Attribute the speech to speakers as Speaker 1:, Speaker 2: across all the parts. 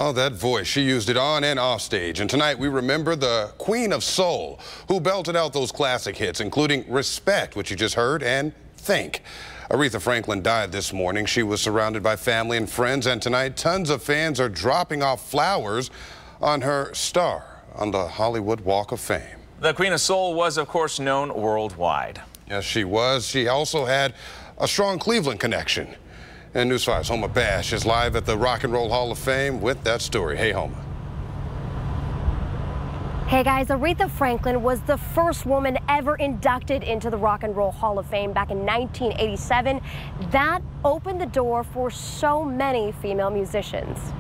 Speaker 1: Oh, that voice. She used it on and off stage. And tonight we remember the Queen of Soul, who belted out those classic hits, including Respect, which you just heard, and Think. Aretha Franklin died this morning. She was surrounded by family and friends, and tonight tons of fans are dropping off flowers on her star on the Hollywood Walk of Fame.
Speaker 2: The Queen of Soul was, of course, known worldwide.
Speaker 1: Yes, she was. She also had a strong Cleveland connection. And News 5's Homa Bash is live at the Rock and Roll Hall of Fame with that story. Hey, Homa.
Speaker 3: Hey guys, Aretha Franklin was the first woman ever inducted into the Rock and Roll Hall of Fame back in 1987. That opened the door for so many female musicians.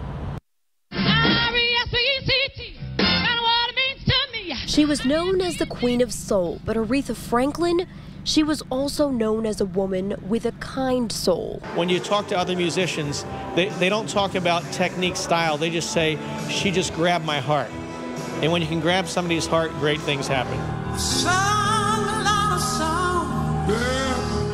Speaker 3: She was known as the Queen of Soul, but Aretha Franklin, she was also known as a woman with a kind soul.
Speaker 4: When you talk to other musicians, they don't talk about technique, style. They just say, she just grabbed my heart. And when you can grab somebody's heart, great things happen.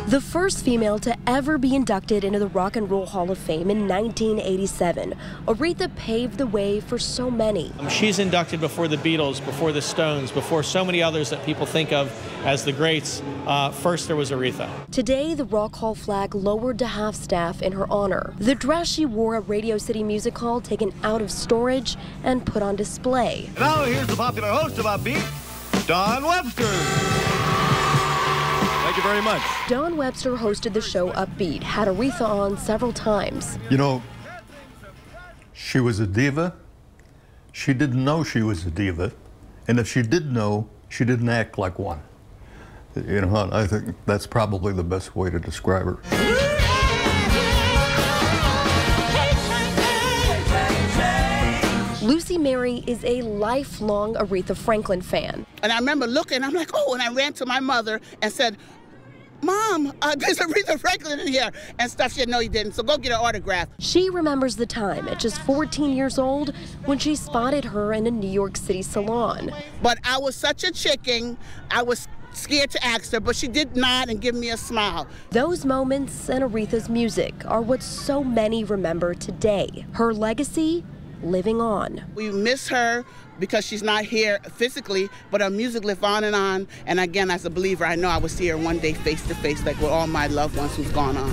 Speaker 3: The first female to ever be inducted into the Rock and Roll Hall of Fame in 1987, Aretha paved the way for so many.
Speaker 4: She's inducted before the Beatles, before the Stones, before so many others that people think of as the greats. First there was Aretha.
Speaker 3: Today, the Rock Hall flag lowered to half-staff in her honor. The dress she wore at Radio City Music Hall taken out of storage and put on display.
Speaker 5: Now here's the popular host of Upbeat, Don Webster. Thank you very much.
Speaker 3: Don Webster hosted the show Upbeat, had Aretha on several times.
Speaker 6: You know, she was a diva. She didn't know she was a diva. And if she did know, she didn't act like one. You know, I think that's probably the best way to describe her.
Speaker 3: Lucy Mary is a lifelong Aretha Franklin fan.
Speaker 7: And I remember looking, I'm like, oh, and I ran to my mother and said, Mom, there's Aretha Franklin in here and stuff. She said, no, you didn't, so go get her autograph.
Speaker 3: She remembers the time at just 14 years old when she spotted her in a New York City salon.
Speaker 7: But I was such a chicken, I was scared to ask her, but she did nod and give me a smile.
Speaker 3: Those moments and Aretha's music are what so many remember today. Her legacy living on.
Speaker 7: We miss her because she's not here physically, but her music lives on. And again, as a believer, I know I will see her one day face to face, like with all my loved ones who's gone on.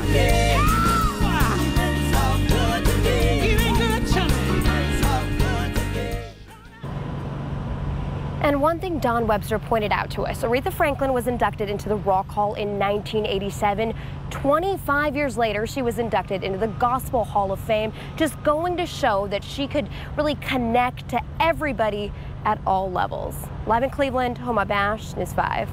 Speaker 3: And one thing Don Webster pointed out to us, Aretha Franklin was inducted into the Rock Hall in 1987. 25 years later, she was inducted into the Gospel Hall of Fame, just going to show that she could really connect to everybody at all levels. Live in Cleveland, Homa Bash, News 5.